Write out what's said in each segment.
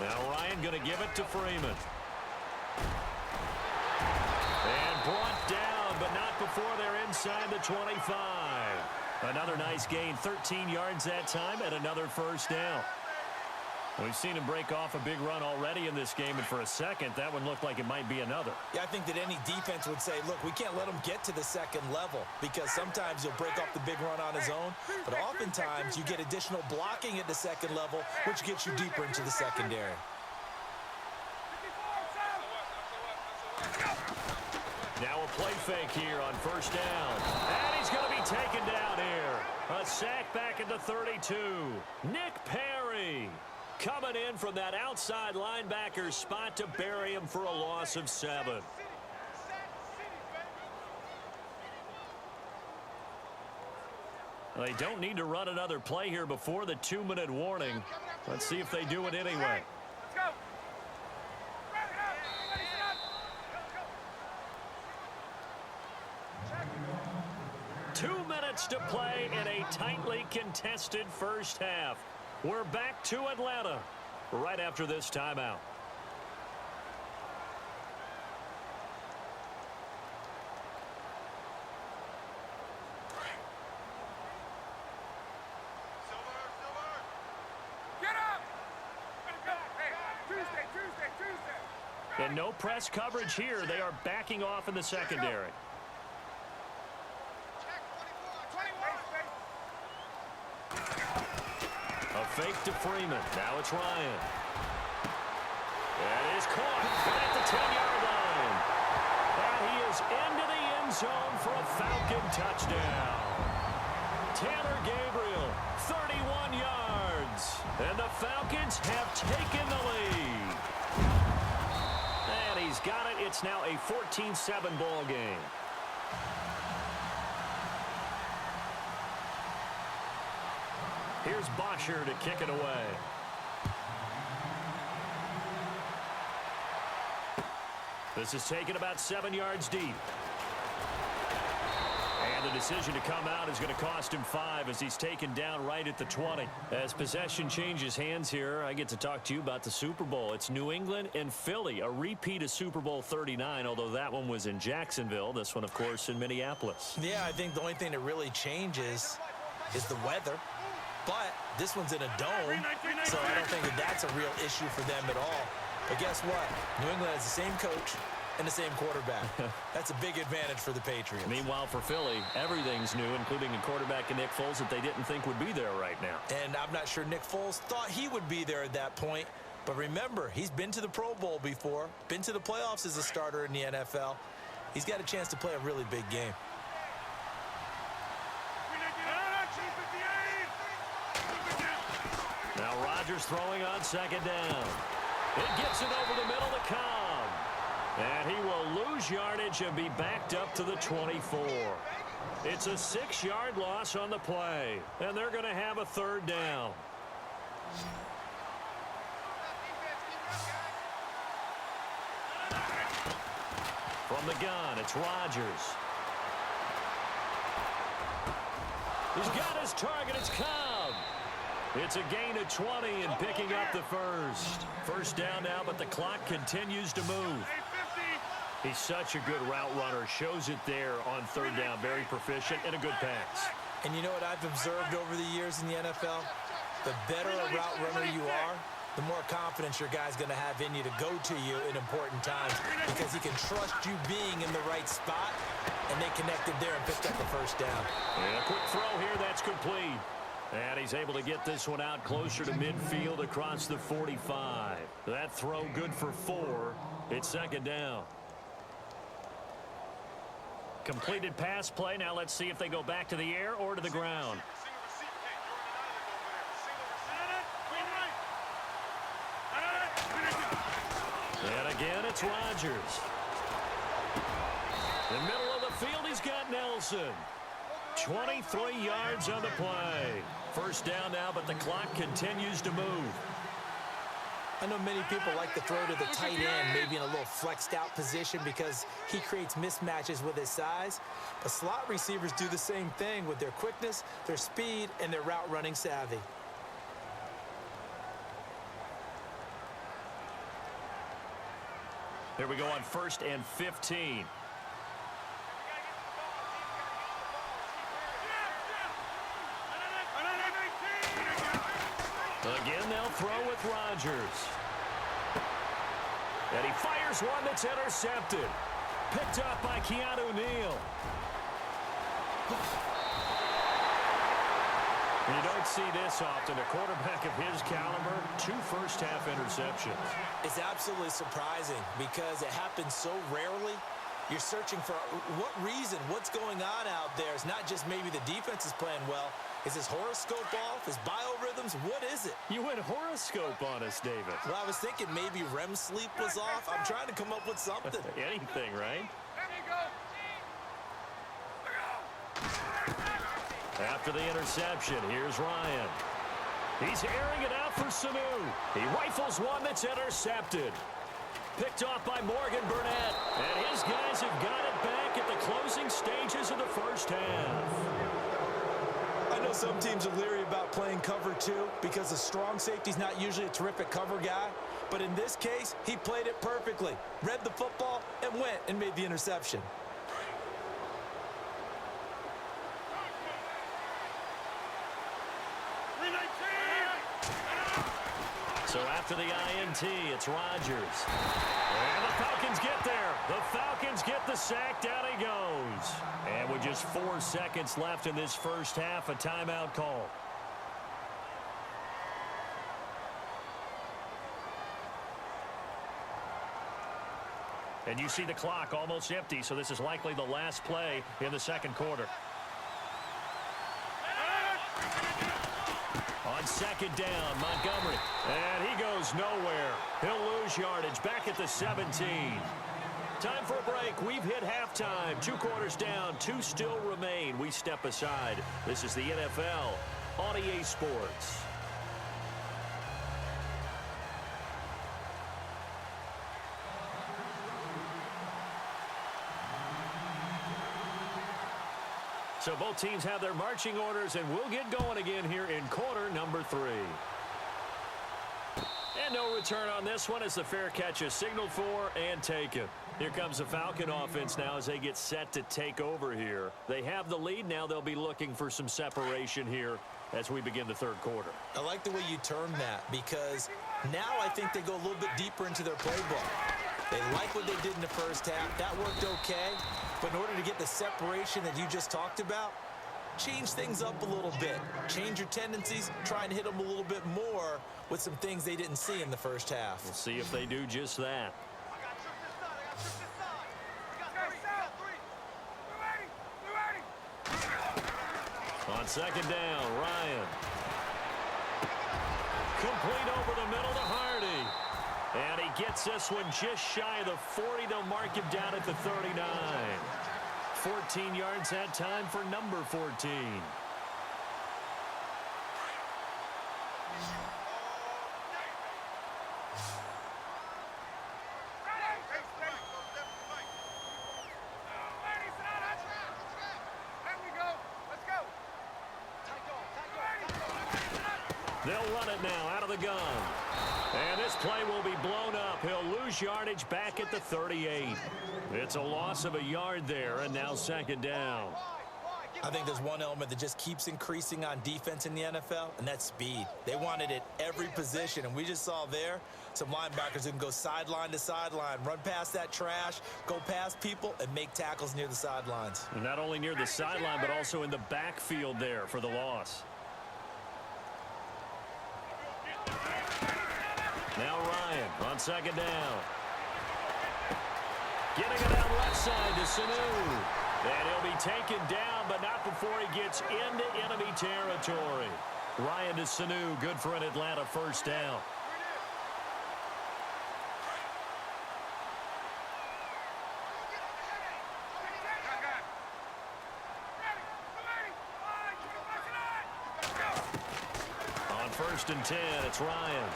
Now Ryan going to give it to Freeman. And brought down, but not before they're inside the 25. Another nice gain, 13 yards that time, and another first down. We've seen him break off a big run already in this game, and for a second, that one looked like it might be another. Yeah, I think that any defense would say, look, we can't let him get to the second level because sometimes he'll break off the big run on his own, but oftentimes you get additional blocking at the second level, which gets you deeper into the secondary. Now a play fake here on first down. And he's going to be taken down here. A sack back at the 32. Nick Perry coming in from that outside linebacker spot to bury him for a loss of 7. They don't need to run another play here before the 2-minute warning. Let's see if they do it anyway. 2 minutes to play in a tightly contested first half. We're back to Atlanta right after this timeout. And no press coverage here. They are backing off in the secondary. A fake to Freeman. Now it's Ryan. And is caught at the 10-yard line. And he is into the end zone for a Falcon touchdown. Taylor Gabriel, 31 yards. And the Falcons have taken the lead. And he's got it. It's now a 14-7 ball game. Here's Bosher to kick it away. This is taken about 7 yards deep. And the decision to come out is going to cost him 5 as he's taken down right at the 20. As possession changes hands here, I get to talk to you about the Super Bowl. It's New England and Philly, a repeat of Super Bowl 39, although that one was in Jacksonville. This one, of course, in Minneapolis. Yeah, I think the only thing that really changes is the weather. But this one's in a dome, so I don't think that that's a real issue for them at all. But guess what? New England has the same coach and the same quarterback. That's a big advantage for the Patriots. Meanwhile, for Philly, everything's new, including a quarterback in Nick Foles that they didn't think would be there right now. And I'm not sure Nick Foles thought he would be there at that point. But remember, he's been to the Pro Bowl before, been to the playoffs as a starter in the NFL. He's got a chance to play a really big game. Now Rodgers throwing on second down. It gets it over the middle to Cobb. And he will lose yardage and be backed up to the 24. It's a 6-yard loss on the play. And they're going to have a third down. From the gun, it's Rodgers. He's got his target. It's Cobb. It's a gain of 20 and picking up the first. First down now, but the clock continues to move. He's such a good route runner. Shows it there on third down. Very proficient and a good pass. And you know what I've observed over the years in the NFL? The better a route runner you are, the more confidence your guy's going to have in you to go to you in important times because he can trust you being in the right spot, and they connected there and picked up the first down. And a quick throw here. That's complete. And he's able to get this one out closer to midfield across the 45. That throw good for 4. It's second down. Completed pass play. Now let's see if they go back to the air or to the ground. And again, it's Rodgers. In the middle of the field, he's got Nelson. 23 yards on the play. First down now, but the clock continues to move. I know many people like to throw to the tight end, maybe in a little flexed out position because he creates mismatches with his size. But slot receivers do the same thing with their quickness, their speed, and their route running savvy. Here we go on 1st and 15. Again, they'll throw with Rodgers. And he fires one that's intercepted. Picked up by Keanu Neal. You don't see this often. A quarterback of his caliber, 2 first-half interceptions. It's absolutely surprising because it happens so rarely. You're searching for what reason, what's going on out there. It's not just maybe the defense is playing well. Is his horoscope off? His biorhythms? What is it? You went horoscope on us, David. Well, I was thinking maybe REM sleep was off. I'm trying to come up with something. Anything, right? After the interception, here's Ryan. He's airing it out for Sanu. He rifles one that's intercepted. Picked off by Morgan Burnett. And his guys have got it back at the closing stages of the first half. I know some teams are leery about playing cover 2 because a strong safety's not usually a terrific cover guy. But in this case, he played it perfectly. Read the football and went and made the interception. So after the INT, it's Rodgers. And the Falcons get there. The Falcons get the sack. Down he goes. And with just 4 seconds left in this first half, a timeout call. And you see the clock almost empty, so this is likely the last play in the second quarter. On second down, Montgomery. And he goes nowhere. He'll lose yardage back at the 17. Time for a break. We've hit halftime. 2 quarters down. 2 still remain. We step aside. This is the NFL on EA Sports. So both teams have their marching orders, and we'll get going again here in quarter number 3. And no return on this one as the fair catch is signaled for and taken. Here comes the Falcon offense now as they get set to take over here. They have the lead. Now they'll be looking for some separation here as we begin the third quarter. I like the way you termed that because now I think they go a little bit deeper into their playbook. They like what they did in the first half. That worked okay. But in order to get the separation that you just talked about, change things up a little bit. Change your tendencies. Try and hit them a little bit more with some things they didn't see in the first half. We'll see if they do just that. On second down, Ryan. Complete over the middle to Hardy. And he gets this one just shy of the 40. They'll mark him down at the 39. 14 yards that time for number 14. They'll run it now out of the gun. And this play will be blown up. He'll lose yardage back at the 38. It's a loss of a yard there, and now second down. I think there's one element that just keeps increasing on defense in the NFL, and that's speed. They want it at every position, and we just saw there some linebackers who can go sideline to sideline, run past that trash, go past people, and make tackles near the sidelines. Not only near the sideline, but also in the backfield there for the loss. Now Ryan on second down. Getting it out left side to Sanu. And he'll be taken down, but not before he gets into enemy territory. Ryan to Sanu, good for an Atlanta first down. On 1st and 10, it's Ryan.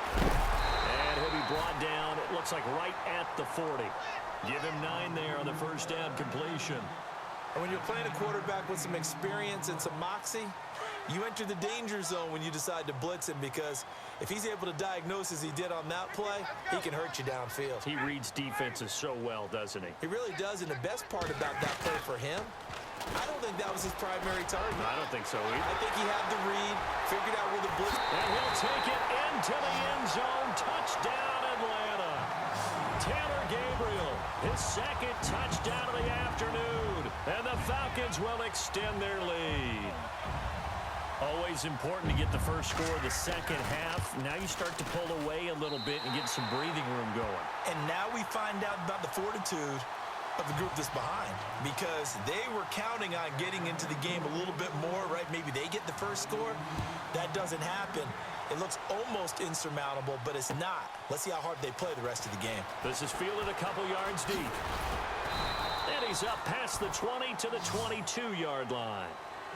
And he'll be brought down, it looks like right at the 40. Give him 9 there on the first down completion. And when you're playing a quarterback with some experience and some moxie, You enter the danger zone when you decide to blitz him, because if he's able to diagnose as he did on that play, he can hurt you downfield. He reads defenses so well, doesn't he? He really does, and the best part about that play for him, I don't think that was his primary target. I don't think so either. I think he had the read, figured out where the blitz... And he'll take it into the end zone. Touchdown, Atlanta. Taylor Gabriel, his second touchdown of the afternoon. And the Falcons will extend their lead. Always important to get the first score of the second half. Now you start to pull away a little bit and get some breathing room going. And now we find out about the fortitude of the group that's behind, because they were counting on getting into the game a little bit more, right? Maybe they get the first score. That doesn't happen. It looks almost insurmountable, but it's not. Let's see how hard they play the rest of the game. This is fielded a couple yards deep. And he's up past the 20 to the 22-yard line.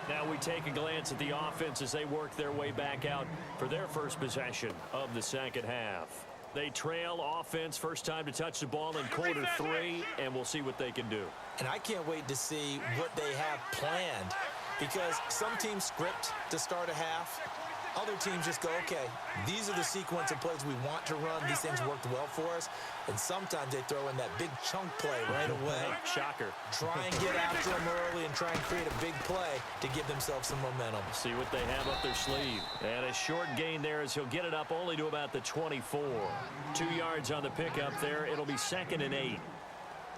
Now we take a glance at the offense as they work their way back out for their first possession of the second half. They trail offense, first time to touch the ball in quarter 3, and we'll see what they can do. And I can't wait to see what they have planned, because some teams script to start a half. Other teams just go, okay, these are the sequence of plays we want to run. These things worked well for us. And sometimes they throw in that big chunk play right away. Shocker. Try and get after them early and try and create a big play to give themselves some momentum. See what they have up their sleeve. And a short gain there as he'll get it up only to about the 24. 2 yards on the pickup there. It'll be 2nd and 8.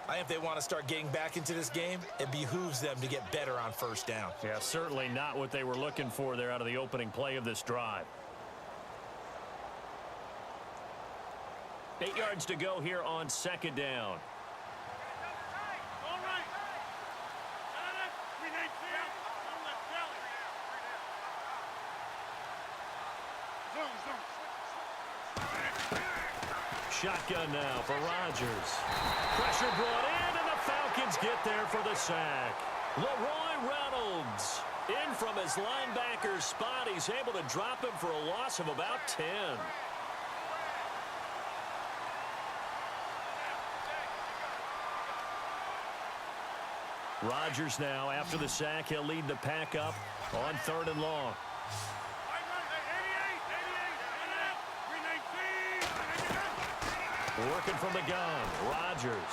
I think if they want to start getting back into this game, it behooves them to get better on first down. Yeah, certainly not what they were looking for there out of the opening play of this drive. 8 yards to go here on 2nd down. Shotgun now for Rodgers. Pressure brought in, and the Falcons get there for the sack. Leroy Reynolds in from his linebacker spot. He's able to drop him for a loss of about 10. Rodgers now, after the sack, he'll lead the pack up on 3rd and long. Working from the gun, Rodgers.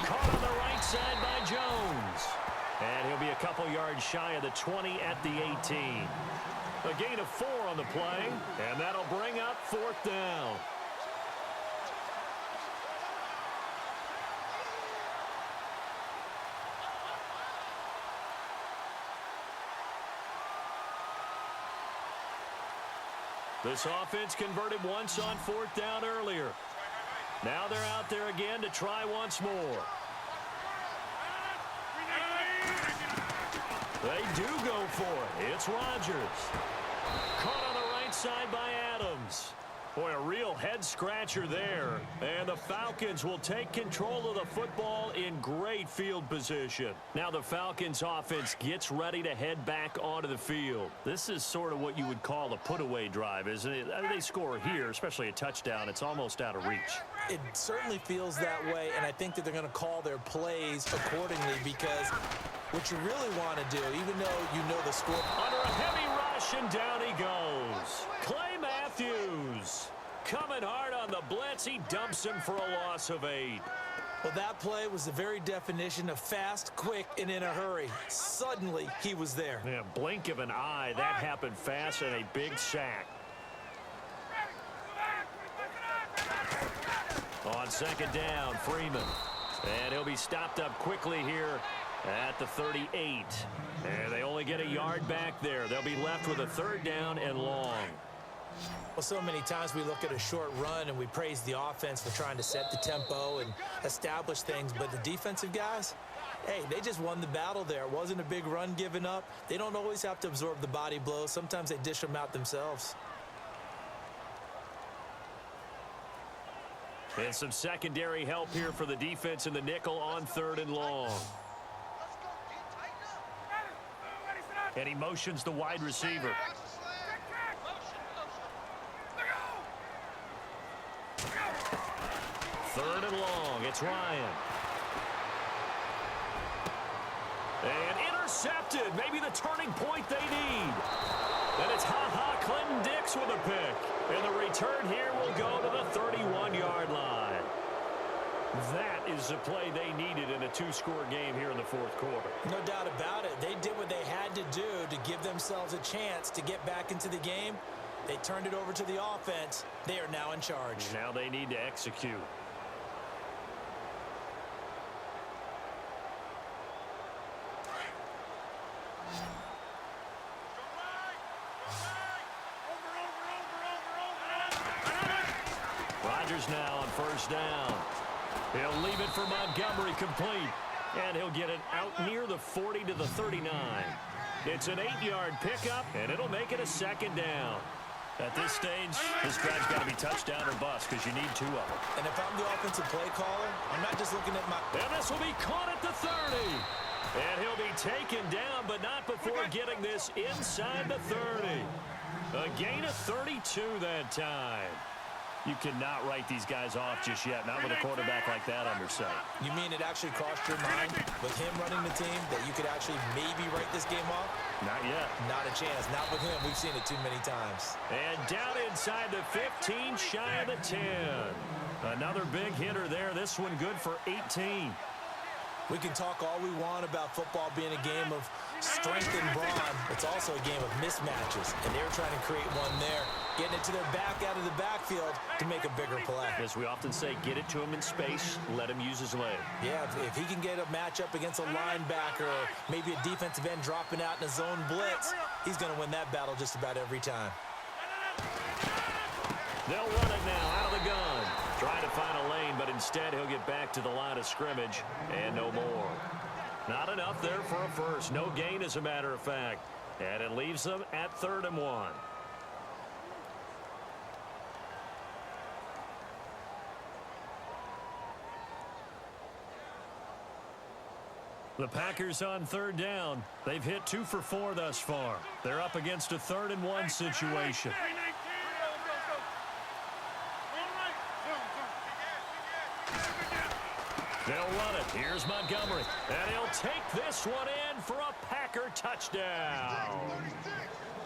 Caught on the right side by Jones. And he'll be a couple yards shy of the 20 at the 18. A gain of 4 on the play, and that'll bring up 4th down. This offense converted once on 4th down earlier. Now they're out there again to try once more. They do go for it. It's Rodgers. Caught on the right side by Adams. Boy, a real head-scratcher there. And the Falcons will take control of the football in great field position. Now the Falcons offense gets ready to head back onto the field. This is sort of what you would call a put-away drive, isn't it? I mean, they score here, especially a touchdown. It's almost out of reach. It certainly feels that way, and I think that they're going to call their plays accordingly, because what you really want to do, even though you know the score. Under a heavy rush, and down he goes. Clay Matthews coming hard on the blitz. He dumps him for a loss of 8. Well, that play was the very definition of fast, quick, and in a hurry. Suddenly, he was there. Yeah, blink of an eye. That happened fast, and a big sack. On 2nd down, Freeman. And he'll be stopped up quickly here at the 38. And they only get a yard back there. They'll be left with a 3rd down and long. Well, so many times we look at a short run and we praise the offense for trying to set the tempo and establish things. But the defensive guys, hey, they just won the battle there. It wasn't a big run given up. They don't always have to absorb the body blows. Sometimes they dish them out themselves. And some secondary help here for the defense in the nickel on 3rd and long. And he motions the wide receiver. Third and long. It's Ryan. And intercepted. Maybe the turning point they need. And it's Clinton Dix with a pick. And the return here will go to the 31-yard line. That is the play they needed in a two-score game here in the fourth quarter. No doubt about it. They did what they had to do to give themselves a chance to get back into the game. They turned it over to the offense. They are now in charge. Now they need to execute. Rodgers now on first down. He'll leave it for Montgomery complete. And he'll get it out near the 40 to the 39. It's an 8-yard pickup, and it'll make it a second down. At this stage, this drive's got to be touchdown or bust because you need two of them. And if I'm the offensive play caller, I'm not just looking at my... And this will be caught at the 30. And he'll be taken down, but not before getting this inside the 30. A gain of 32 that time. You cannot write these guys off just yet, not with a quarterback like that under center. You mean it actually crossed your mind with him running the team that you could actually maybe write this game off? Not yet. Not a chance. Not with him. We've seen it too many times. And down inside the 15, shy of the 10. Another big hitter there. This one good for 18. We can talk all we want about football being a game of strength and brawn. It's also a game of mismatches, and they were trying to create one there, getting it to their back out of the backfield to make a bigger play. As we often say, get it to him in space, let him use his leg. Yeah, if he can get a matchup against a linebacker or maybe a defensive end dropping out in a zone blitz, he's going to win that battle just about every time. They'll run it now out of the gun. Trying to find a lane, but instead he'll get back to the line of scrimmage and no more. Not enough there for a first. No gain, as a matter of fact. And it leaves them at 3rd and 1. The Packers on 3rd down. They've hit 2 for 4 thus far. They're up against a 3rd and 1 situation. They'll run it. Here's Montgomery. And he'll take this one in for a Packer touchdown.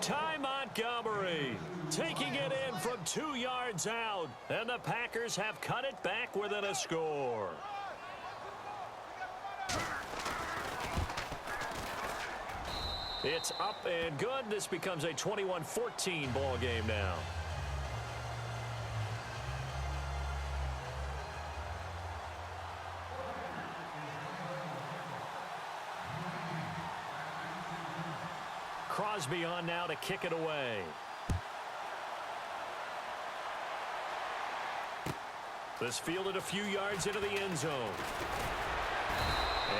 Ty Montgomery taking it in from 2 yards out. And the Packers have cut it back within a score. It's up and good. This becomes a 21-14 ball game now. Crosby on now to kick it away. This fielded a few yards into the end zone.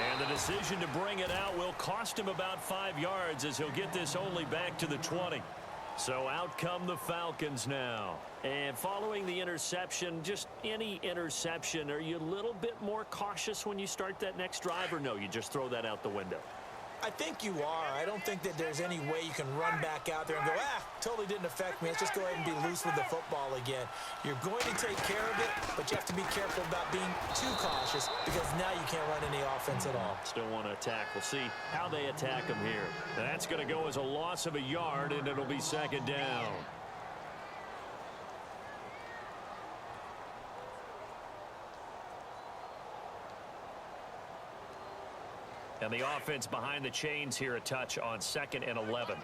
And the decision to bring it out will cost him about 5 yards as he'll get this only back to the 20. So out come the Falcons now. And following the interception, just any interception, are you a little bit more cautious when you start that next drive, or no, you just throw that out the window? I think you are. I don't think that there's any way you can run back out there and go, totally didn't affect me. Let's just go ahead and be loose with the football again. You're going to take care of it, but you have to be careful about being too cautious because now you can't run any offense at all. Still want to attack. We'll see how they attack him here. That's going to go as a loss of a yard, and it'll be 2nd down. And the offense behind the chains here, a touch on 2nd and 11.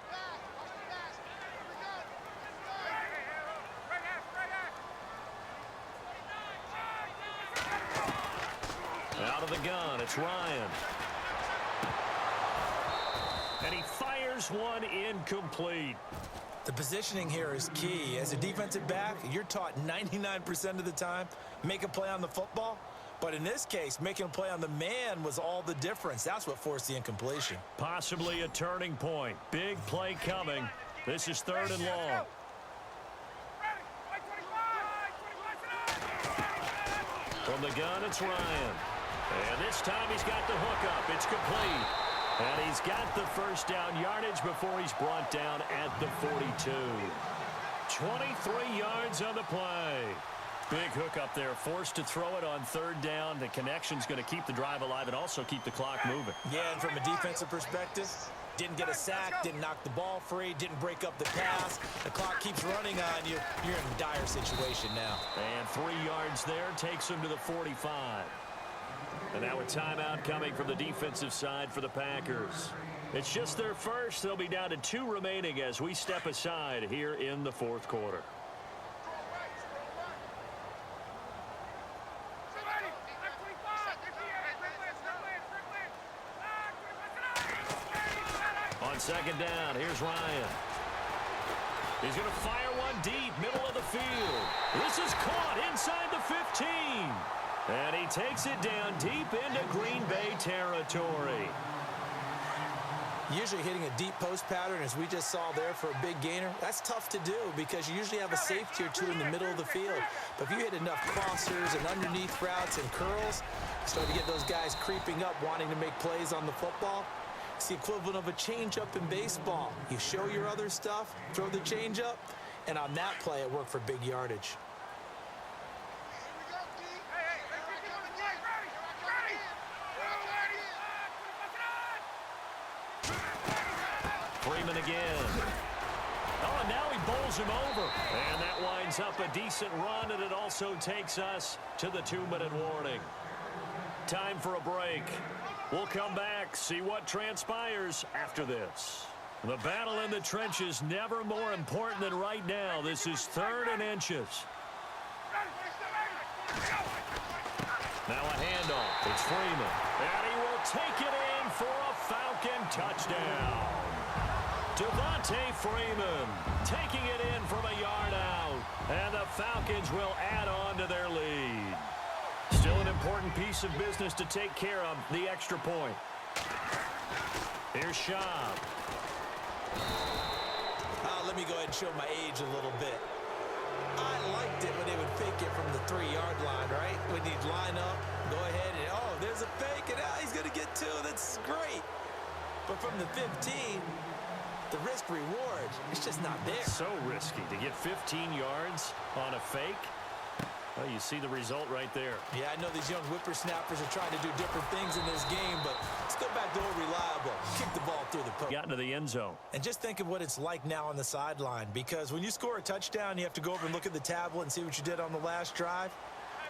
Out of the gun, it's Ryan. And he fires one incomplete. The positioning here is key. As a defensive back, you're taught 99% of the time, make a play on the football. But in this case, making a play on the man was all the difference. That's what forced the incompletion. Possibly a turning point. Big play coming. This is 3rd and long. From the gun, it's Ryan. And this time he's got the hook up. It's complete. And he's got the first down yardage before he's brought down at the 42. 23 yards on the play. Big hook up there, forced to throw it on third down. The connection's going to keep the drive alive and also keep the clock moving. Yeah, and from a defensive perspective, didn't get a sack, didn't knock the ball free, didn't break up the pass. The clock keeps running on you. You're in a dire situation now. And 3 yards there takes him to the 45. And now a timeout coming from the defensive side for the Packers. It's just their first. They'll be down to 2 remaining as we step aside here in the fourth quarter. On second down, here's Ryan. He's going to fire one deep, middle of the field. This is caught inside the 15. And he takes it down deep into Green Bay territory. Usually hitting a deep post pattern, as we just saw there for a big gainer, that's tough to do because you usually have a safety or two in the middle of the field. But if you hit enough crossers and underneath routes and curls, you start to get those guys creeping up, wanting to make plays on the football. It's the equivalent of a changeup in baseball. You show your other stuff, throw the changeup, and on that play, it worked for big yardage. Freeman again. Oh, and now he bowls him over. And that winds up a decent run, and it also takes us to the 2-minute warning. Time for a break. We'll come back, see what transpires after this. The battle in the trenches never more important than right now. This is 3rd and inches. Now a handoff. It's Freeman. And he will take it in for a Falcon touchdown. Devontae Freeman taking it in from a yard out. And the Falcons will add on to their lead. Still an important piece of business to take care of, the extra point. Here's Schaub. Let me go ahead and show my age a little bit. I liked it when they would fake it from the 3-yard line, right? When you'd line up, go ahead, and oh, there's a fake, and he's going to get 2. That's great. But from the 15, the risk-reward, it's just not there. So risky to get 15 yards on a fake. Well, you see the result right there. Yeah, I know these young whippersnappers are trying to do different things in this game, but let's go back to old reliable. Kick the ball through the post. Got into the end zone. And just think of what it's like now on the sideline, because when you score a touchdown, you have to go over and look at the tablet and see what you did on the last drive.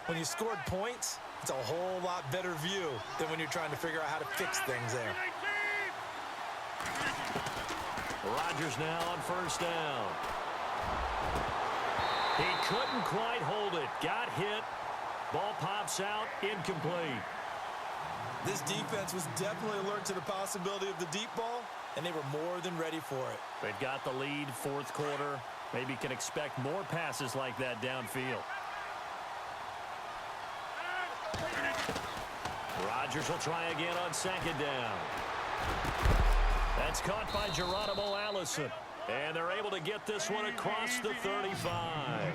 When you scored points, it's a whole lot better view than when you're trying to figure out how to fix things there. Rodgers now on first down. He couldn't quite hold it. Got hit. Ball pops out. Incomplete. This defense was definitely alert to the possibility of the deep ball, and they were more than ready for it. They've got the lead, fourth quarter. Maybe can expect more passes like that downfield. Rodgers will try again on second down. That's caught by Geronimo Allison. And they're able to get this one across the 35.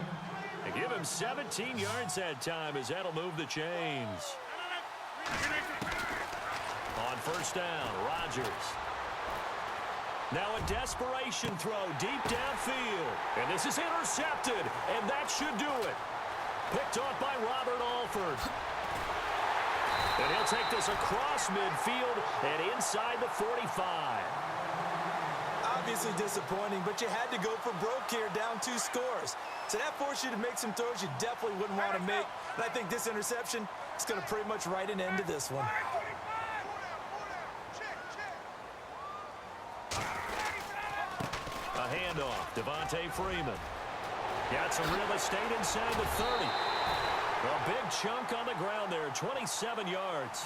They give him 17 yards that time as that'll move the chains. On first down, Rodgers. Now a desperation throw deep downfield. And this is intercepted, and that should do it. Picked off by Robert Alford. And he'll take this across midfield and inside the 45. Obviously disappointing, but you had to go for broke here, down 2 scores. So that forced you to make some throws you definitely wouldn't want to make. And I think this interception is going to pretty much write an end to this one. A handoff, Devontae Freeman. Got some real estate inside the 30. A big chunk on the ground there, 27 yards.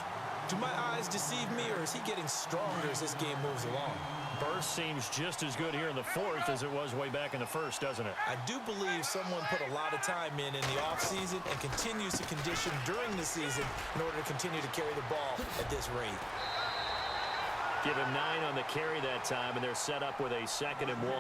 Do my eyes deceive me, or is he getting stronger as this game moves along? Burst seems just as good here in the fourth as it was way back in the first, doesn't it? I do believe someone put a lot of time in the offseason and continues to condition during the season in order to continue to carry the ball at this rate. Give him 9 on the carry that time, and they're set up with a 2nd and 1.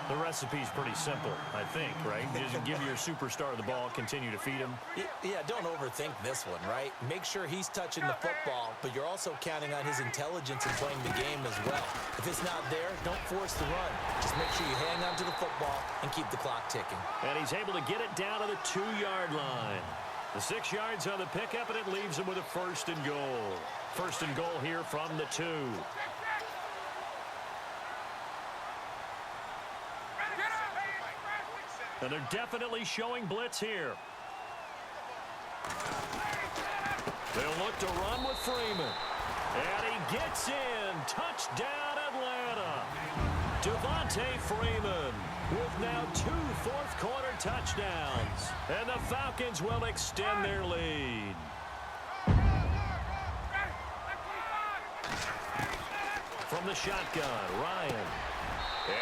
The recipe's pretty simple, I think, right? Just give your superstar the ball, continue to feed him. Yeah, don't overthink this one, right? Make sure he's touching the football, but you're also counting on his intelligence in playing the game as well. If it's not there, don't force the run. Just make sure you hang on to the football and keep the clock ticking. And he's able to get it down to the 2-yard line. The 6 yards on the pickup, and it leaves him with a 1st and goal. 1st and goal here from the 2. And they're definitely showing blitz here. They'll look to run with Freeman. And he gets in. Touchdown, Atlanta. Devontae Freeman with now 2 fourth-quarter touchdowns. And the Falcons will extend their lead. From the shotgun, Ryan.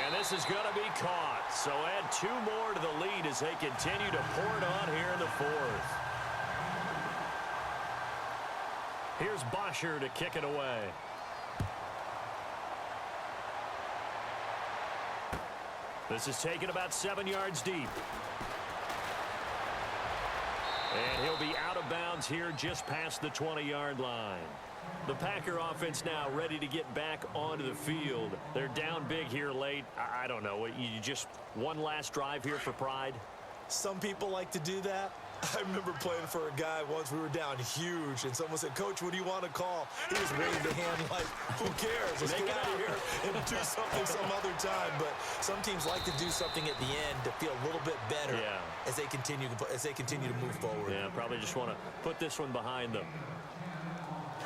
And this is going to be caught. So add 2 more to the lead as they continue to pour it on here in the 4th. Here's Bosher to kick it away. This is taken about 7 yards deep. And he'll be out of bounds here just past the 20-yard line. The Packer offense now ready to get back onto the field. They're down big here late. I don't know. You just one last drive here for pride? Some people like to do that. I remember playing for a guy once. We were down huge, and someone said, "Coach, what do you want to call?" He just waved a hand like, who cares? Let's get out of here and do something some other time. But some teams like to do something at the end to feel a little bit better as they continue to move forward. Yeah, probably just want to put this one behind them.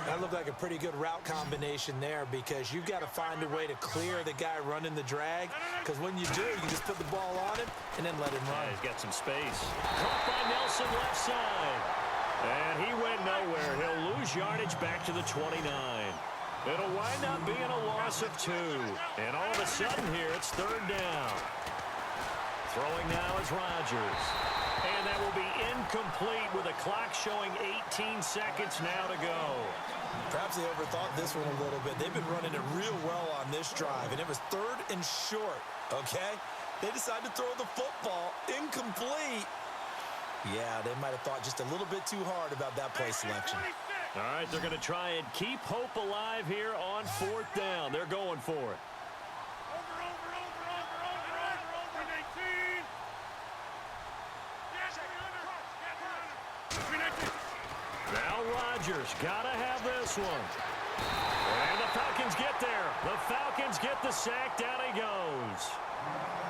That looked like a pretty good route combination there because you've got to find a way to clear the guy running the drag, because when you do, you just put the ball on him and then let him run. Yeah, he's got some space. Caught by Nelson left side. And he went nowhere. He'll lose yardage back to the 29. It'll wind up being a loss of 2. And all of a sudden here, it's 3rd down. Throwing now is Rodgers. And that will be incomplete with the clock showing 18 seconds now to go. Perhaps they overthought this one a little bit. They've been running it real well on this drive, and it was 3rd and short, okay? They decided to throw the football incomplete. Yeah, they might have thought just a little bit too hard about that play selection. All right, they're going to try and keep hope alive here on 4th down. They're going for it. Now Rodgers got to have this one. And the Falcons get there. The Falcons get the sack. Down he goes.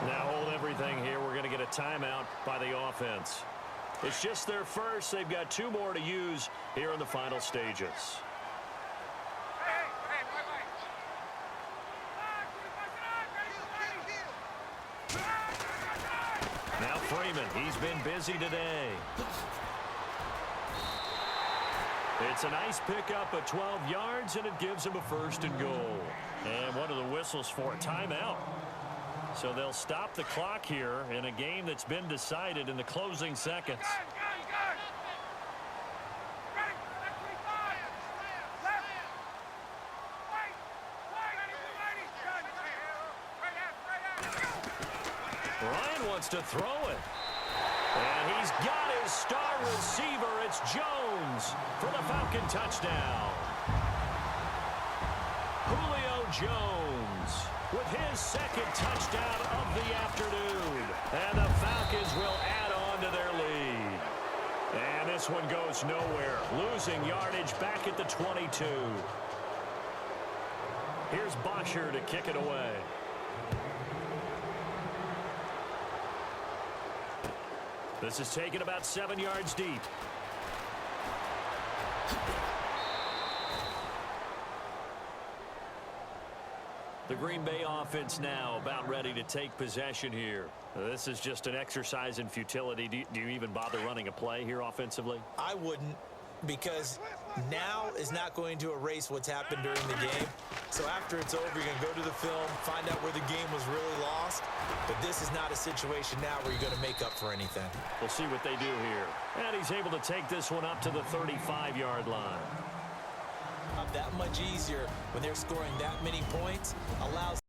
Now hold everything here. We're going to get a timeout by the offense. It's just their first. They've got 2 more to use here in the final stages. Now Freeman, he's been busy today. It's a nice pickup of 12 yards, and it gives him a 1st and goal. And one of the whistles for a timeout. So they'll stop the clock here in a game that's been decided in the closing seconds. Ryan wants to throw it. And he's got his star receiver. It's Jones for the Falcon touchdown. Julio Jones with his 2nd touchdown of the afternoon. And the Falcons will add on to their lead. And this one goes nowhere. Losing yardage back at the 22. Here's Bosher to kick it away. This is taken about 7 yards deep. The Green Bay offense now about ready to take possession here. This is just an exercise in futility. Do you even bother running a play here offensively? I wouldn't, because now is not going to erase what's happened during the game. So after it's over, you're going to go to the film, find out where the game was really lost. But this is not a situation now where you're going to make up for anything. We'll see what they do here. And he's able to take this one up to the 35-yard line. That much easier when they're scoring that many points. Allows